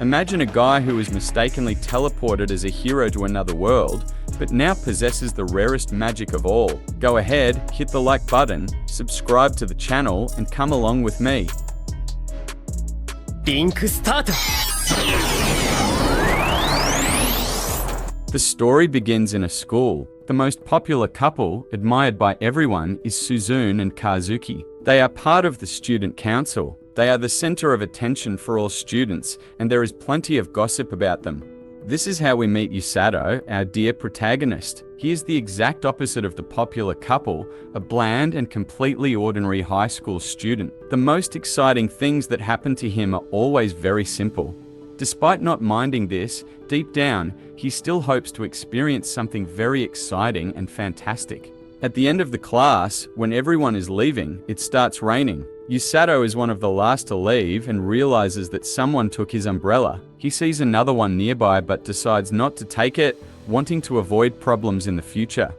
Imagine a guy who was mistakenly teleported as a hero to another world, but now possesses the rarest magic of all. Go ahead, hit the like button, subscribe to the channel, and come along with me. リンクスタート The story begins in a school. The most popular couple, admired by everyone, is Suzune and Kazuki. They are part of the student council. They are the center of attention for all students, and there is plenty of gossip about them. This is how we meet Usato, our dear protagonist. He is the exact opposite of the popular couple, a bland and completely ordinary high school student. The most exciting things that happen to him are always very simple. Despite not minding this, deep down, he still hopes to experience something very exciting and fantastic. At the end of the class, when everyone is leaving, it starts raining. Usato is one of the last to leave and realizes that someone took his umbrella. He sees another one nearby but decides not to take it, wanting to avoid problems in the future.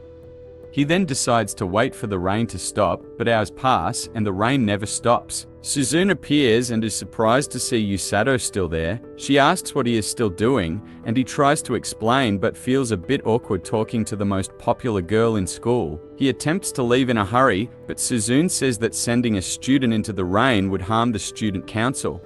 He then decides to wait for the rain to stop, but hours pass and the rain never stops. Suzune appears and is surprised to see Usato still there. She asks what he is still doing, and he tries to explain but feels a bit awkward talking to the most popular girl in school. He attempts to leave in a hurry, but Suzune says that sending a student into the rain would harm the student council.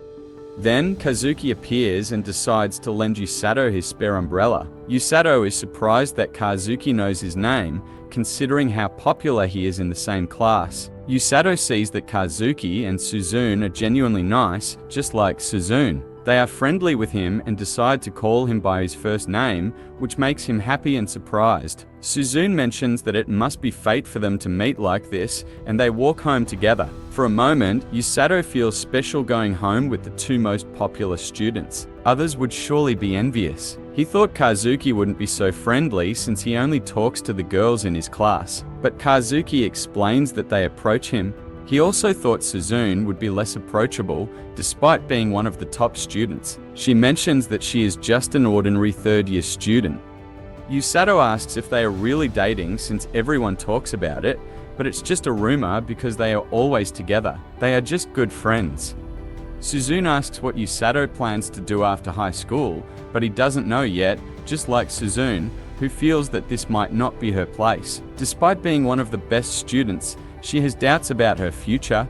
Then Kazuki appears and decides to lend Usato his spare umbrella. Usato is surprised that Kazuki knows his name, considering how popular he is in the same class. Usato sees that Kazuki and Suzune are genuinely nice, just like Suzune. They are friendly with him and decide to call him by his first name, which makes him happy and surprised. Suzune mentions that it must be fate for them to meet like this, and they walk home together. For a moment, Usato feels special going home with the two most popular students. Others would surely be envious. He thought Kazuki wouldn't be so friendly since he only talks to the girls in his class, but Kazuki explains that they approach him. He also thought Suzune would be less approachable, despite being one of the top students. She mentions that she is just an ordinary third-year student. Usato asks if they are really dating since everyone talks about it, but it's just a rumor because they are always together. They are just good friends. Suzune asks what Usato plans to do after high school, but he doesn't know yet, just like Suzune, who feels that this might not be her place. Despite being one of the best students, she has doubts about her future.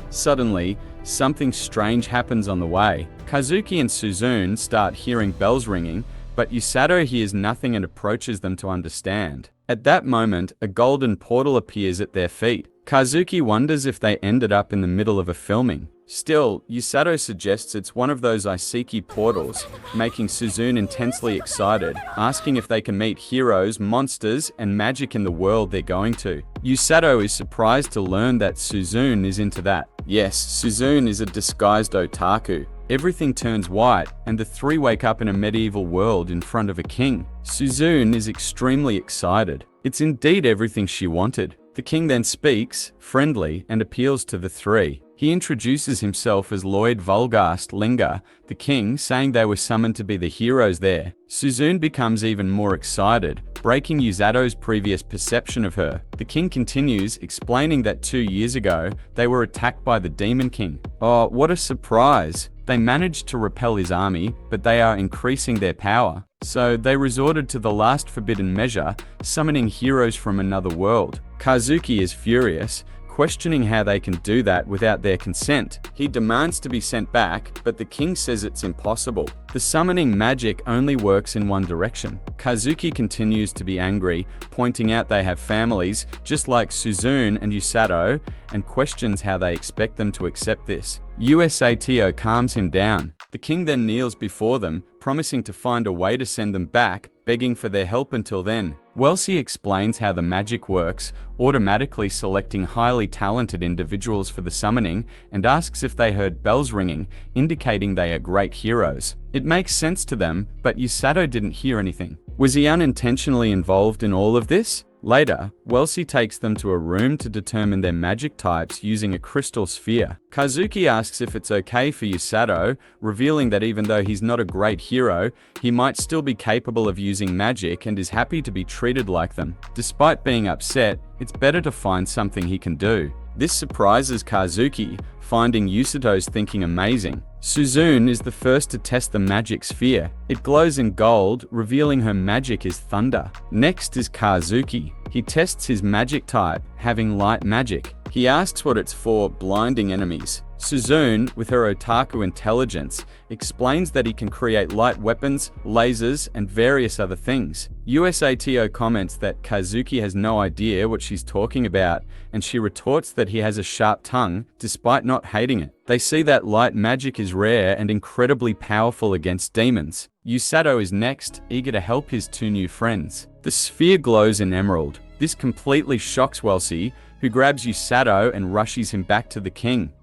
Suddenly, something strange happens on the way. Kazuki and Suzune start hearing bells ringing, but Usato hears nothing and approaches them to understand. At that moment, a golden portal appears at their feet. Kazuki wonders if they ended up in the middle of a filming. Still, Usato suggests it's one of those isekai portals, making Suzune intensely excited, asking if they can meet heroes, monsters, and magic in the world they're going to. Usato is surprised to learn that Suzune is into that. Yes, Suzune is a disguised otaku. Everything turns white, and the three wake up in a medieval world in front of a king. Suzune is extremely excited. It's indeed everything she wanted. The king then speaks, friendly, and appeals to the three. He introduces himself as Lloyd Vulgast Linger, the king, saying they were summoned to be the heroes there. Suzune becomes even more excited, breaking Usato's previous perception of her. The king continues, explaining that 2 years ago, they were attacked by the Demon King. Oh, what a surprise! They managed to repel his army, but they are increasing their power. So they resorted to the last forbidden measure, summoning heroes from another world. Kazuki is furious, questioning how they can do that without their consent. He demands to be sent back, but the king says it's impossible. The summoning magic only works in one direction. Kazuki continues to be angry, pointing out they have families, just like Suzune and Usato, and questions how they expect them to accept this. Usato calms him down. The king then kneels before them, promising to find a way to send them back, begging for their help until then. Welsi explains how the magic works, automatically selecting highly talented individuals for the summoning, and asks if they heard bells ringing, indicating they are great heroes. It makes sense to them, but Usato didn't hear anything. Was he unintentionally involved in all of this? Later, Welsi takes them to a room to determine their magic types using a crystal sphere. Kazuki asks if it's okay for Usato, revealing that even though he's not a great hero, he might still be capable of using magic and is happy to be treated like them. Despite being upset, it's better to find something he can do. This surprises Kazuki, finding Usato's thinking amazing. Suzune is the first to test the magic sphere. It glows in gold, revealing her magic is thunder. Next is Kazuki. He tests his magic type, having light magic. He asks what it's for, blinding enemies. Suzune, with her otaku intelligence, explains that he can create light weapons, lasers, and various other things. Usato comments that Kazuki has no idea what she's talking about, and she retorts that he has a sharp tongue, despite not hating it. They see that light magic is rare and incredibly powerful against demons. Usato is next, eager to help his two new friends. The sphere glows in emerald. This completely shocks Welsi, who grabs Usato and rushes him back to the king.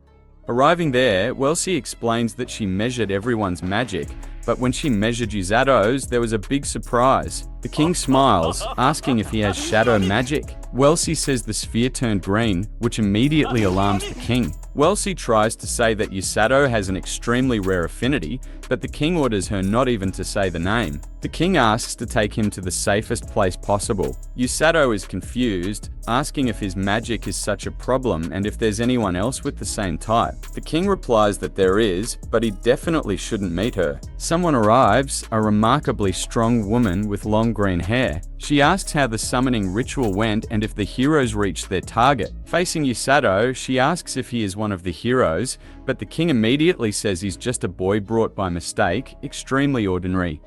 Arriving there, Welsi explains that she measured everyone's magic, but when she measured Usato's, there was a big surprise. The king smiles, asking if he has shadow magic. Welsi says the sphere turned green, which immediately alarms the king. Welsi tries to say that Usato has an extremely rare affinity, but the king orders her not even to say the name. The king asks to take him to the safest place possible. Usato is confused, asking if his magic is such a problem and if there's anyone else with the same type. The king replies that there is, but he definitely shouldn't meet her. Someone arrives, a remarkably strong woman with long green hair. She asks how the summoning ritual went and if the heroes reached their target. Facing Usato, she asks if he is one of the heroes, but the king immediately says he's just a boy brought by mistake, extremely ordinary.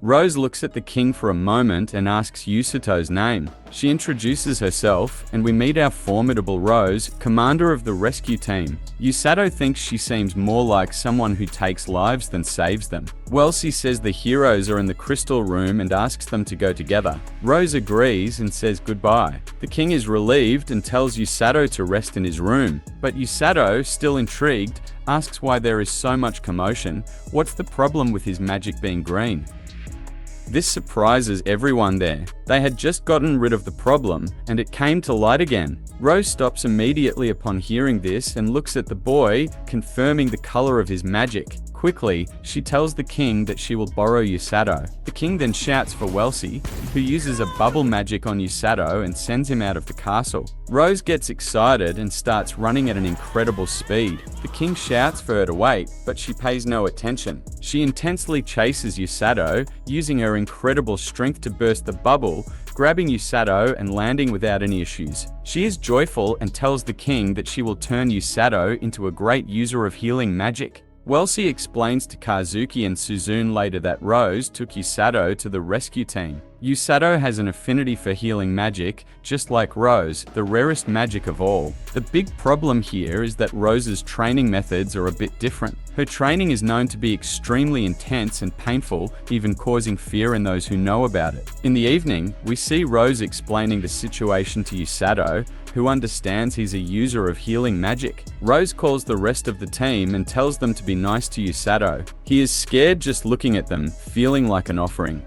Rose looks at the king for a moment and asks Usato's name. She introduces herself, and we meet our formidable Rose, commander of the rescue team. Usato thinks she seems more like someone who takes lives than saves them. Welsi says the heroes are in the crystal room and asks them to go together. Rose agrees and says goodbye. The king is relieved and tells Usato to rest in his room, but Usato, still intrigued, asks why there is so much commotion. What's the problem with his magic being green? This surprises everyone there. They had just gotten rid of the problem, and it came to light again. Rose stops immediately upon hearing this and looks at the boy, confirming the color of his magic. Quickly, she tells the king that she will borrow Usato. The king then shouts for Welsi, who uses a bubble magic on Usato and sends him out of the castle. Rose gets excited and starts running at an incredible speed. The king shouts for her to wait, but she pays no attention. She intensely chases Usato, using her incredible strength to burst the bubble, grabbing Usato and landing without any issues. She is joyful and tells the king that she will turn Usato into a great user of healing magic. Welsi explains to Kazuki and Suzune later that Rose took Usato to the rescue team. Usato has an affinity for healing magic, just like Rose, the rarest magic of all. The big problem here is that Rose's training methods are a bit different. Her training is known to be extremely intense and painful, even causing fear in those who know about it. In the evening, we see Rose explaining the situation to Usato, who understands he's a user of healing magic. Rose calls the rest of the team and tells them to be nice to Usato. He is scared just looking at them, feeling like an offering.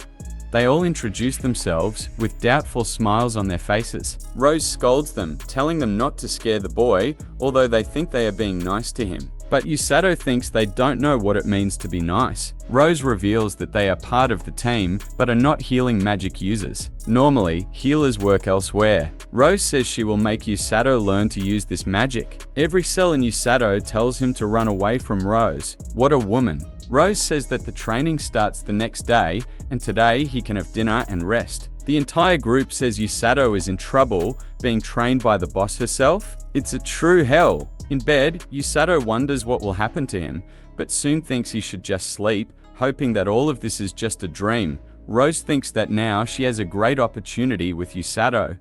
They all introduce themselves, with doubtful smiles on their faces. Rose scolds them, telling them not to scare the boy, although they think they are being nice to him. But Usato thinks they don't know what it means to be nice. Rose reveals that they are part of the team, but are not healing magic users. Normally, healers work elsewhere. Rose says she will make Usato learn to use this magic. Every cell in Usato tells him to run away from Rose. What a woman. Rose says that the training starts the next day, and today he can have dinner and rest. The entire group says Usato is in trouble, being trained by the boss herself. It's a true hell. In bed, Usato wonders what will happen to him, but soon thinks he should just sleep, hoping that all of this is just a dream. Rose thinks that now she has a great opportunity with Usato.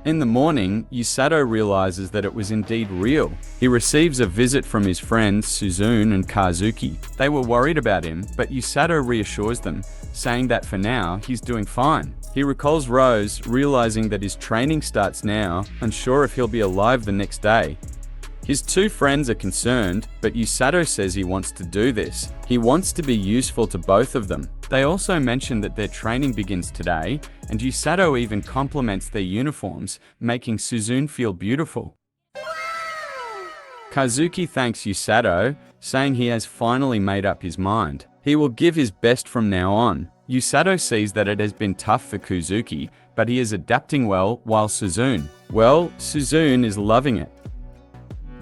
In the morning, Usato realizes that it was indeed real. He receives a visit from his friends Suzune and Kazuki. They were worried about him, but Usato reassures them, saying that for now, he's doing fine. He recalls Rose, realizing that his training starts now, unsure if he'll be alive the next day. His two friends are concerned, but Usato says he wants to do this. He wants to be useful to both of them. They also mention that their training begins today, and Usato even compliments their uniforms, making Suzune feel beautiful. Kazuki thanks Usato, saying he has finally made up his mind. He will give his best from now on. Usato sees that it has been tough for Kazuki, but he is adapting well, while Suzune is loving it.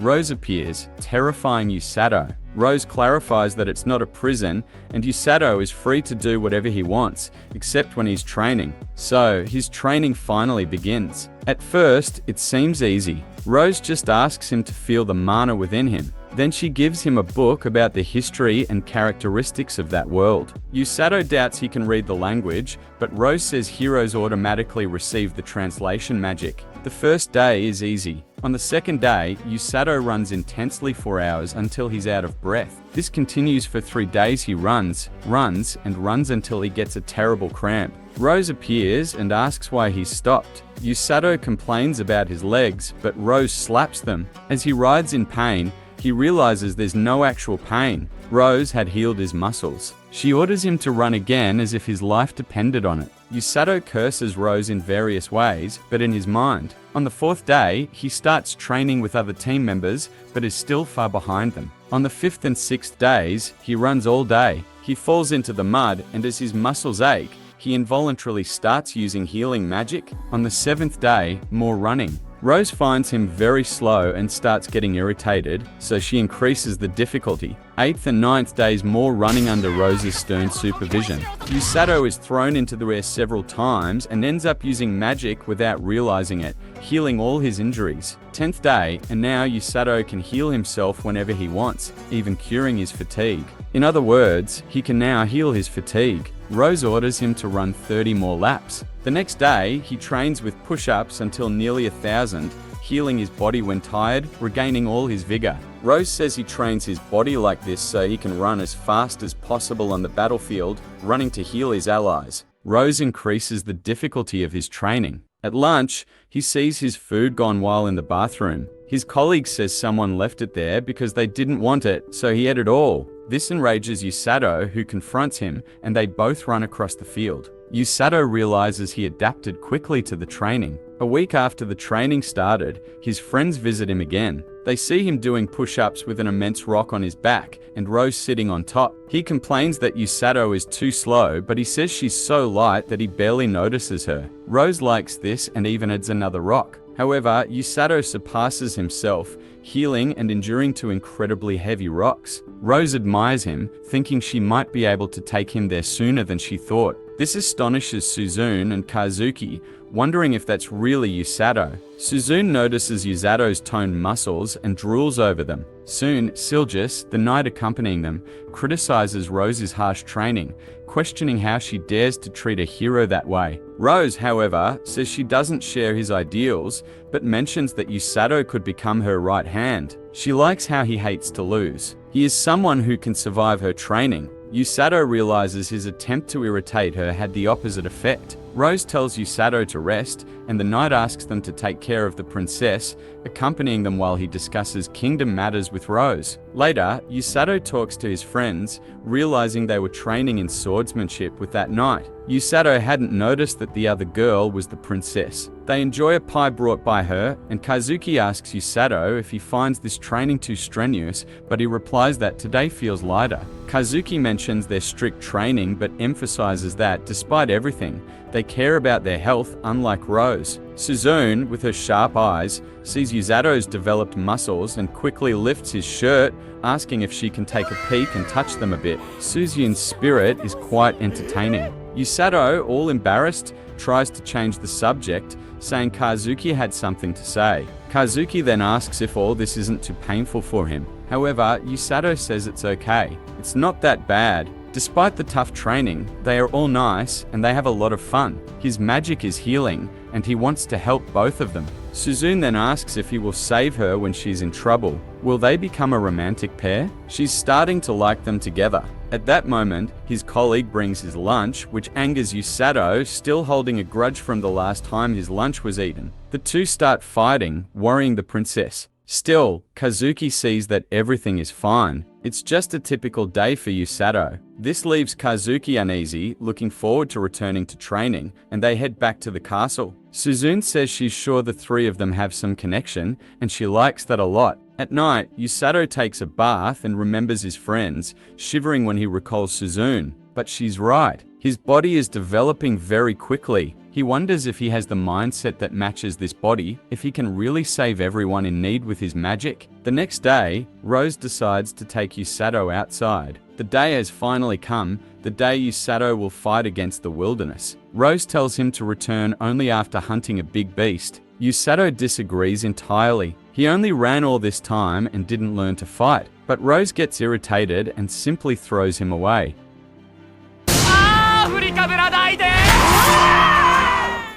Rose appears, terrifying Usato. Rose clarifies that it's not a prison, and Usato is free to do whatever he wants, except when he's training. So, his training finally begins. At first, it seems easy. Rose just asks him to feel the mana within him. Then she gives him a book about the history and characteristics of that world. Usato doubts he can read the language, but Rose says heroes automatically receive the translation magic. The first day is easy. On the second day, Usato runs intensely for hours until he's out of breath. This continues for 3 days. He runs until he gets a terrible cramp. Rose appears and asks why he's stopped. Usato complains about his legs, but Rose slaps them. As he writhes in pain, he realizes there's no actual pain. Rose had healed his muscles. She orders him to run again as if his life depended on it. Usato curses Rose in various ways, but in his mind. On the 4th day, he starts training with other team members, but is still far behind them. On the 5th and 6th days, he runs all day. He falls into the mud, and as his muscles ache, he involuntarily starts using healing magic. On the 7th day, more running. Rose finds him very slow and starts getting irritated, so she increases the difficulty. 8th and 9th days, more running under Rose's stern supervision. Usato is thrown into the air several times and ends up using magic without realizing it, healing all his injuries. 10th day, and now Usato can heal himself whenever he wants, even curing his fatigue. In other words, he can now heal his fatigue. Rose orders him to run 30 more laps. The next day, he trains with push-ups until nearly 1,000, healing his body when tired, regaining all his vigor. Rose says he trains his body like this so he can run as fast as possible on the battlefield, running to heal his allies. Rose increases the difficulty of his training. At lunch, he sees his food gone while in the bathroom. His colleague says someone left it there because they didn't want it, so he ate it all. This enrages Usato, who confronts him, and they both run across the field. Usato realizes he adapted quickly to the training. A week after the training started, his friends visit him again. They see him doing push-ups with an immense rock on his back, and Rose sitting on top. He complains that Usato is too slow, but he says she's so light that he barely notices her. Rose likes this and even adds another rock. However, Usato surpasses himself, healing and enduring two incredibly heavy rocks. Rose admires him, thinking she might be able to take him there sooner than she thought. This astonishes Suzune and Kazuki, wondering if that's really Usato. Suzune notices Usato's toned muscles and drools over them. Soon, Silgis, the knight accompanying them, criticizes Rose's harsh training, questioning how she dares to treat a hero that way. Rose, however, says she doesn't share his ideals, but mentions that Usato could become her right hand. She likes how he hates to lose. He is someone who can survive her training. Usato realizes his attempt to irritate her had the opposite effect. Rose tells Usato to rest, and the knight asks them to take care of the princess, accompanying them while he discusses kingdom matters with Rose. Later, Usato talks to his friends, realizing they were training in swordsmanship with that knight. Usato hadn't noticed that the other girl was the princess. They enjoy a pie brought by her, and Kazuki asks Usato if he finds this training too strenuous, but he replies that today feels lighter. Kazuki mentions their strict training but emphasizes that, despite everything, they care about their health, unlike Rose. Suzune, with her sharp eyes, sees Usato's developed muscles and quickly lifts his shirt, asking if she can take a peek and touch them a bit. Suzune's spirit is quite entertaining. Usato, all embarrassed, tries to change the subject, saying Kazuki had something to say. Kazuki then asks if all this isn't too painful for him. However, Usato says it's okay. It's not that bad. Despite the tough training, they are all nice and they have a lot of fun. His magic is healing, and he wants to help both of them. Suzune then asks if he will save her when she's in trouble. Will they become a romantic pair? She's starting to like them together. At that moment, his colleague brings his lunch, which angers Usato, still holding a grudge from the last time his lunch was eaten. The two start fighting, worrying the princess. Still, Kazuki sees that everything is fine. It's just a typical day for Usato. This leaves Kazuki uneasy, looking forward to returning to training, and they head back to the castle. Suzune says she's sure the three of them have some connection, and she likes that a lot. At night, Usato takes a bath and remembers his friends, shivering when he recalls Suzune. But she's right. His body is developing very quickly. He wonders if he has the mindset that matches this body, if he can really save everyone in need with his magic. The next day, Rose decides to take Usato outside. The day has finally come, the day Usato will fight against the wilderness. Rose tells him to return only after hunting a big beast. Usato disagrees entirely. He only ran all this time and didn't learn to fight. But Rose gets irritated and simply throws him away.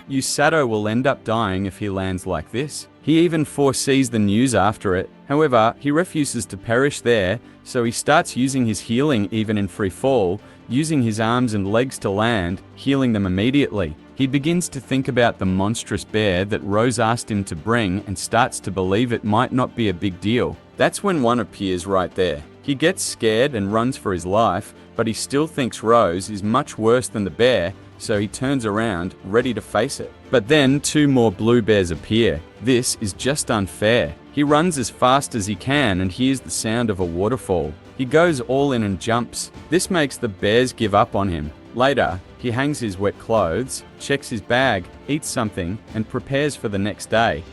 Usato will end up dying if he lands like this. He even foresees the news after it. However, he refuses to perish there, so he starts using his healing even in free fall, using his arms and legs to land, healing them immediately. He begins to think about the monstrous bear that Rose asked him to bring and starts to believe it might not be a big deal. That's when one appears right there. He gets scared and runs for his life, but he still thinks Rose is much worse than the bear, so he turns around, ready to face it. But then 2 more blue bears appear. This is just unfair. He runs as fast as he can and hears the sound of a waterfall. He goes all in and jumps. This makes the bears give up on him. Later, he hangs his wet clothes, checks his bag, eats something, and prepares for the next day.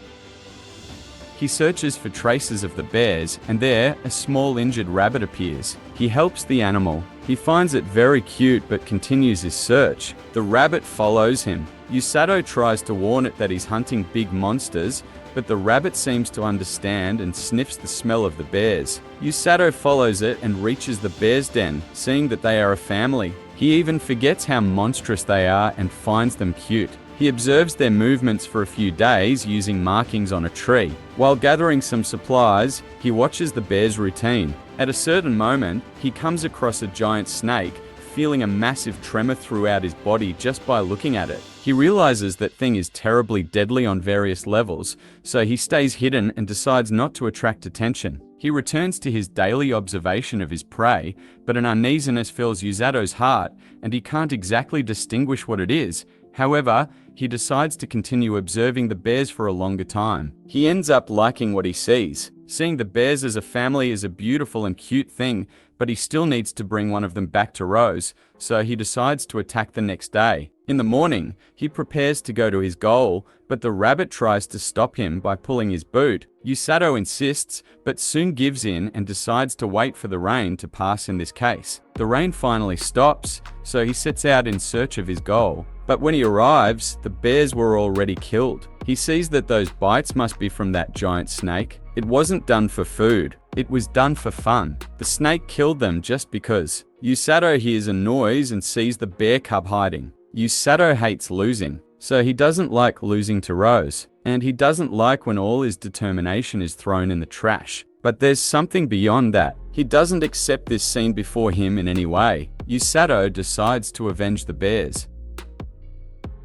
He searches for traces of the bears, and there, a small injured rabbit appears. He helps the animal. He finds it very cute but continues his search. The rabbit follows him. Usato tries to warn it that he's hunting big monsters, but the rabbit seems to understand and sniffs the smell of the bears. Usato follows it and reaches the bear's den, seeing that they are a family. He even forgets how monstrous they are and finds them cute. He observes their movements for a few days using markings on a tree. While gathering some supplies, he watches the bear's routine. At a certain moment, he comes across a giant snake, feeling a massive tremor throughout his body just by looking at it. He realizes that thing is terribly deadly on various levels, so he stays hidden and decides not to attract attention. He returns to his daily observation of his prey, but an uneasiness fills Usato's heart, and he can't exactly distinguish what it is. However, he decides to continue observing the bears for a longer time. He ends up liking what he sees. Seeing the bears as a family is a beautiful and cute thing, but he still needs to bring one of them back to Rose, so he decides to attack the next day. In the morning, he prepares to go to his goal, but the rabbit tries to stop him by pulling his boot. Usato insists, but soon gives in and decides to wait for the rain to pass in this case. The rain finally stops, so he sets out in search of his goal. But when he arrives, the bears were already killed. He sees that those bites must be from that giant snake. It wasn't done for food. It was done for fun. The snake killed them just because. Usato hears a noise and sees the bear cub hiding. Usato hates losing, so he doesn't like losing to Rose. And he doesn't like when all his determination is thrown in the trash. But there's something beyond that. He doesn't accept this scene before him in any way. Usato decides to avenge the bears.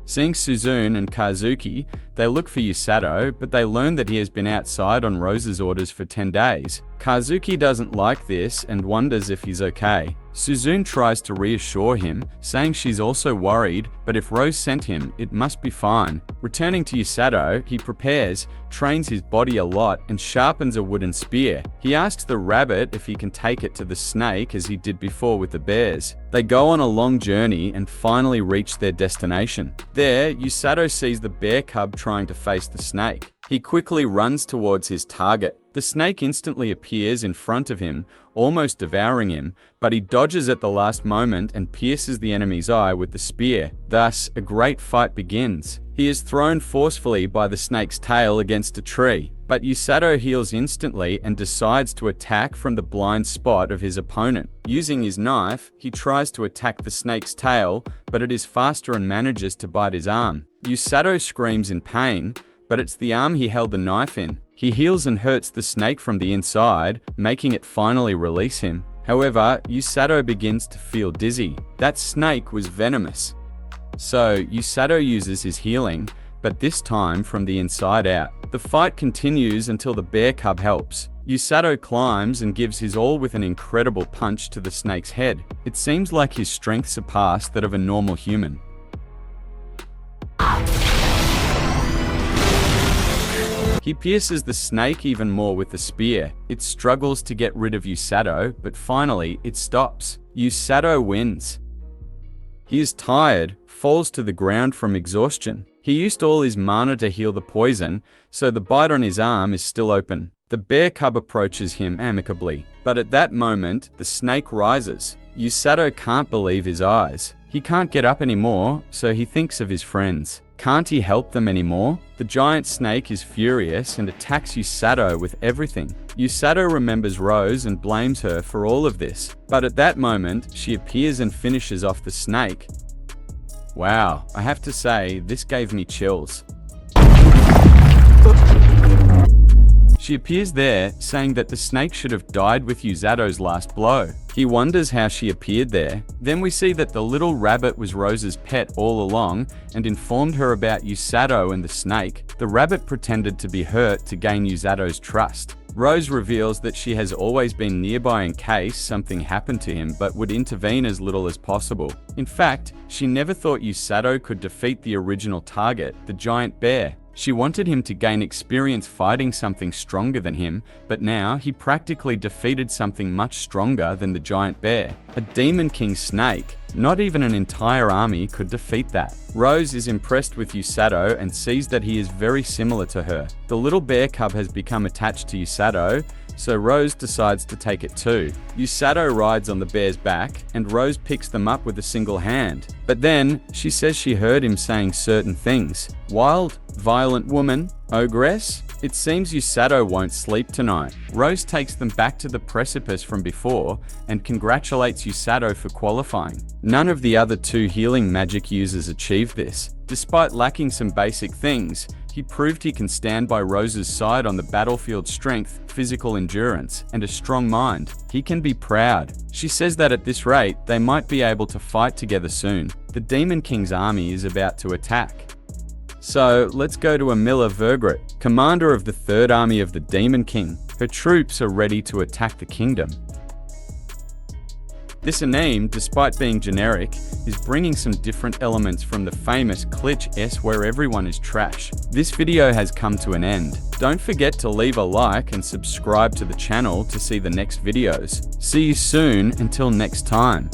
Seeing Suzune and Kazuki, they look for Usato, but they learn that he has been outside on Rose's orders for 10 days. Kazuki doesn't like this and wonders if he's okay. Suzune tries to reassure him, saying she's also worried, but if Rose sent him, it must be fine. Returning to Usato, he prepares, trains his body a lot, and sharpens a wooden spear. He asks the rabbit if he can take it to the snake as he did before with the bears. They go on a long journey and finally reach their destination. There, Usato sees the bear cub trying to face the snake. He quickly runs towards his target. The snake instantly appears in front of him, almost devouring him, but he dodges at the last moment and pierces the enemy's eye with the spear. Thus, a great fight begins. He is thrown forcefully by the snake's tail against a tree, but Usato heals instantly and decides to attack from the blind spot of his opponent. Using his knife, he tries to attack the snake's tail, but it is faster and manages to bite his arm. Usato screams in pain, but it's the arm he held the knife in. He heals and hurts the snake from the inside, making it finally release him. However, Usato begins to feel dizzy. That snake was venomous. So, Usato uses his healing, but this time from the inside out. The fight continues until the bear cub helps. Usato climbs and gives his all with an incredible punch to the snake's head. It seems like his strength surpassed that of a normal human. He pierces the snake even more with the spear. It struggles to get rid of Usato, but finally, it stops. Usato wins. He is tired, falls to the ground from exhaustion. He used all his mana to heal the poison, so the bite on his arm is still open. The bear cub approaches him amicably, but at that moment, the snake rises. Usato can't believe his eyes. He can't get up anymore, so he thinks of his friends. Can't he help them anymore? The giant snake is furious and attacks Usato with everything. Usato remembers Rose and blames her for all of this, but at that moment, she appears and finishes off the snake. Wow, I have to say, this gave me chills. She appears there, saying that the snake should have died with Usato's last blow. He wonders how she appeared there. Then we see that the little rabbit was Rose's pet all along and informed her about Usato and the snake. The rabbit pretended to be hurt to gain Usato's trust. Rose reveals that she has always been nearby in case something happened to him, but would intervene as little as possible. In fact, she never thought Usato could defeat the original target, the giant bear. She wanted him to gain experience fighting something stronger than him, but now he practically defeated something much stronger than the giant bear. A Demon King snake. Not even an entire army could defeat that. Rose is impressed with Usato and sees that he is very similar to her. The little bear cub has become attached to Usato, so Rose decides to take it too. Usato rides on the bear's back, and Rose picks them up with a single hand. But then, she says she heard him saying certain things. Wild, violent woman, ogress? It seems Usato won't sleep tonight. Rose takes them back to the precipice from before and congratulates Usato for qualifying. None of the other two healing magic users achieved this. Despite lacking some basic things, he proved he can stand by Rose's side on the battlefield. Strength, physical endurance, and a strong mind. He can be proud. She says that at this rate, they might be able to fight together soon. The Demon King's army is about to attack. So, let's go to Amila Vergrit, commander of the Third Army of the Demon King. Her troops are ready to attack the kingdom. This anime, despite being generic, is bringing some different elements from the famous Glitch S where everyone is trash. This video has come to an end. Don't forget to leave a like and subscribe to the channel to see the next videos. See you soon, until next time.